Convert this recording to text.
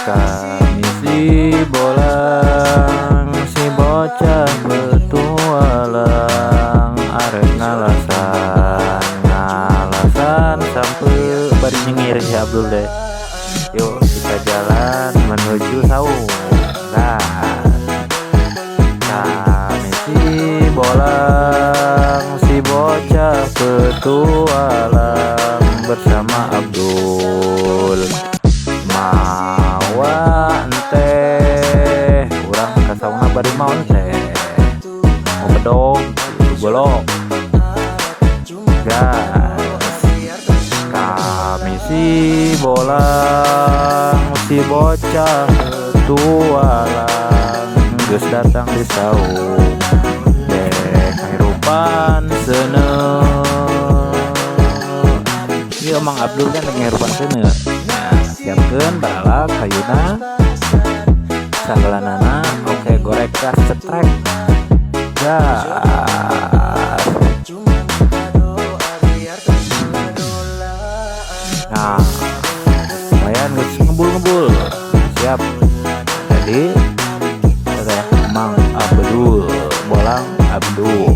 Kami si bolang, si bocah petualang, arek ngalasan sampai bari nyengir si Abdul deh. Yuk kita jalan menuju saung. Nah, kami si bolang, si bocah petualang bersama Abdul. Mawa teh urang ka sauna bari mau teh mau bedog bolok gas. Kami si bolang, si bocah tualang geus datang di saung dek ngairupan seuneu. Ieu Mang Abdul kan ngairupan seuneu. Siapkeun balak kayuna sanggelanana oke gorek gas cetrek gas. Nah lumayan geus ngebul siap jadi Mang Abdul bolang Abdul.